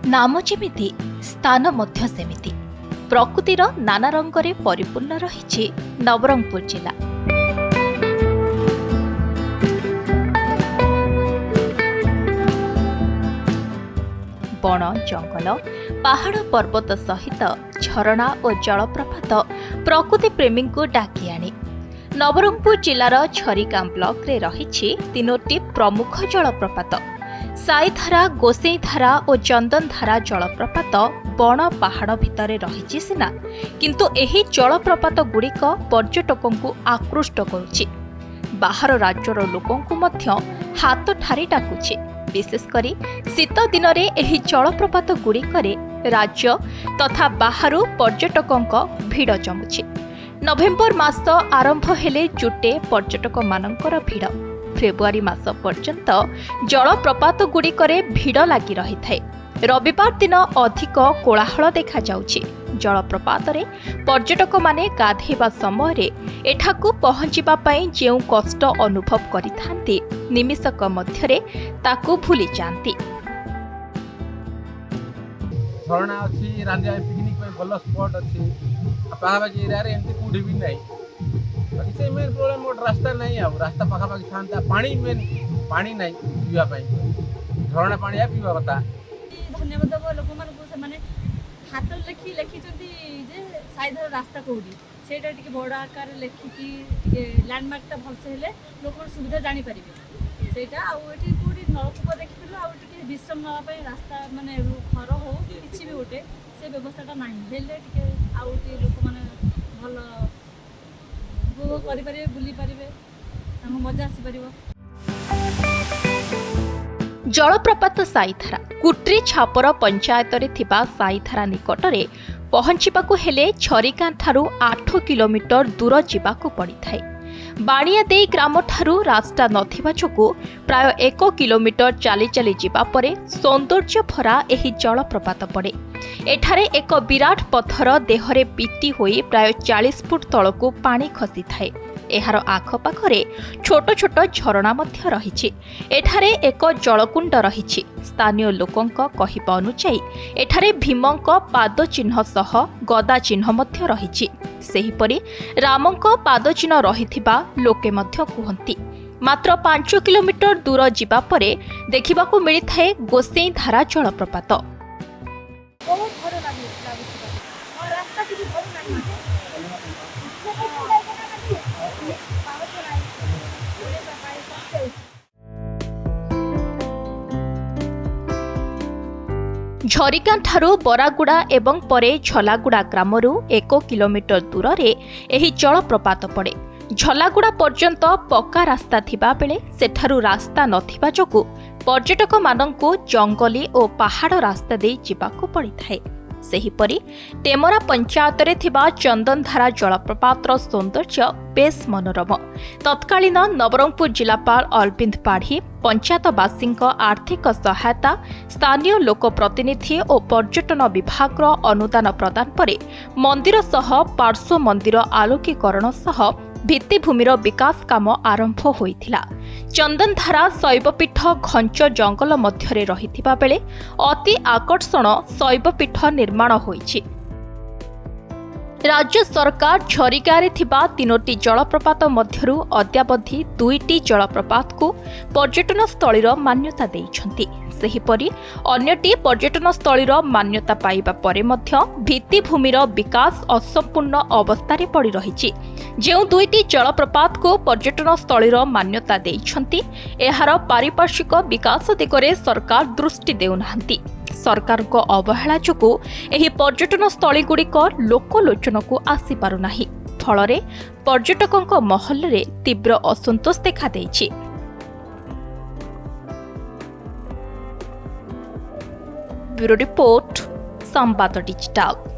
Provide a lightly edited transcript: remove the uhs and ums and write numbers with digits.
नाम जेमिति स्थान मध्य सेमिति प्रकृतिर नाना रंगरे परिपूर्ण रही नवरंगपुर जिला। बण जंगल पहाड़ पर्वत सहित झरणा और जलप्रपात प्रकृति प्रेमी को डाकी आनी नवरंगपुर जिलार झरिगां ब्लॉक रे रही तीनोटी प्रमुख जलप्रपात साइधारा, गोसई धारा और चंदन धारा जलप्रपात बण पहाड़ भितर रही सिना किंतु एही जलप्रपात गुड़िक पर्यटकों को आकृष्ट करुछि। बाहर राज्यर लोकंकु मध्य हाथ ठारी डाकुछि। विशेषकर शीत दिन में एही जलप्रपात गुड़िकरे राज्य तथा बाहर पर्यटकों भिड़ जमुछि। नवेम्बर मास आरंभ हेले जुटे पर्यटक मानकर भिड़। फेब्रुआरी मास पर्यंत जलप्रपात गुड़िकरे भिड़ लगी रही थाए। रविवार दिन अधिक कोलाहल देखा जाउछि। जलप्रपात रे पर्यटक माने गाधेबा समय एठाकू पहुंचीबा पई जेउ कष्ट अनुभव करिथांती निमिषक मध्यरे ताकू भूली जांती। झरणा अछि, रांदिया पिकनिक पे भल स्पॉट अछि। पाहाबाजी एरिया रे एंती कुडी भी नै। इसे मेन प्रॉब्लम मोट रास्ता नै आ रास्ता पाखापाखि थांता पानी मेन पानी नै पिया पई। झरणा पानी आ पिवा कथा। धन्यवाद देबो लोक मान को से माने हाथ लेखि चंती जे साइधर रास्ता कोडी सेटा टिके बड़ आकार लेखि की टिके लैंडमार्क ता भल से हेले लोक सुविधा जानि परिबे। सेटा आ एठी कोडी नलकूप देखिथिलो आ टिके विश्राम नवा पई रास्ता माने घर हो किछि भी होटे से व्यवस्थाटा नाही हेले टिके आ टी लोक माने भल उपभोग करि परिबे बुली परिबे तांको मजा आसी परिबो। जलप्रपात साइधारा कुट्री छापर पंचायत रे थिबा साइधारा निकटरे पहुंचीबाकू हेले झरिगां ठारू 8 किलोमीटर दूर जीवाकू पड़िथाए। बाणिया देई ग्राम ठारू रास्ता नथिबा जोगु प्राय 1 किलोमीटर चाली चाली जीवा परे सौंदर्य भरा एही जलप्रपात पड़े। एठारे एक विराट पत्थर देहरे पिटी होई प्राय 40 फुट तळकू पानी खसी थाए। एहार आखपाखरे छोट छोट झरणा मध्य रहिछि। एठारे एक जलकुंड रहिछि। स्थानीय लोकंक कहिबा अनुसायी एठारे भीमंक पाद चिन्ह सह गदा चिन्ह मध्य रहिछि। सेहिपरि रामंक पाद चिन्ह रहिथिबा लोके मध्य कुहंती। मात्र 5 किलोमीटर दूर जीवा परे देखिबाकू मिलिथाए गोसई धारा जलप्रपात। झरिगां ठारू बरागुड़ा एवं परे झलागुड़ा ग्रामरू 1 किलोमीटर दूर रे एही जलप्रपात पड़े। झलागुड़ा पर्यंत पक्का रास्ता थिबा बेले सेठारू रास्ता नथिबा जोगु पर्यटक मानंकु जंगली और पहाड़ रास्ता दे जिबाकू पड़िथाए। सेहिपरि टेमरा पंचायत रे थिबा चंदन धारा जलप्रपातर सौंदर्य बेस मनोरम। तत्कालीन नवरंगपुर जिलापाल अरविंद पाढ़ी पंचायतवासी आर्थिक सहायता स्थानीय लोक प्रतिनिधि और पर्यटन विभाग अनुदान प्रदान परे मंदिर सह पार्श्व मंदिर आलोकीकरण सह भित्तिभूमिर विकास काम आरंभ होइथिला। चंदन धारा शैवपीठ घंच जंगल मध्यरे रहिथिबा बेले अति आकर्षण शैवपीठ निर्माण होइछि। राज्य सरकार झरिगारे थिबा 3टी जलप्रपात मध्यरु अद्यावधि 2टी जलप्रपात को पर्यटन स्थलीर मान्यता देइछन्ति। सेहिपरि अन्यटी पर्यटन स्थलीर मान्यता पाइबा परे मध्य भित्तिभूमिर विकास असंपूर्ण अवस्थारे पड़ी रहिछि। जेउ 2टी जलप्रपात को पर्यटन स्थलीर मान्यता देइछन्ति एहार पारिपार्श्विक विकास दिगरे सरकार दृष्टि देउनाहांति। सरकार को अवहेला जोगु एही पर्यटन स्थली गुड़िक लोकलोचन को आसी पारु नाही। फलरे पर्यटकों महल रे तीव्र असंतोष देखा देइछि। Bureau report Sambad digital.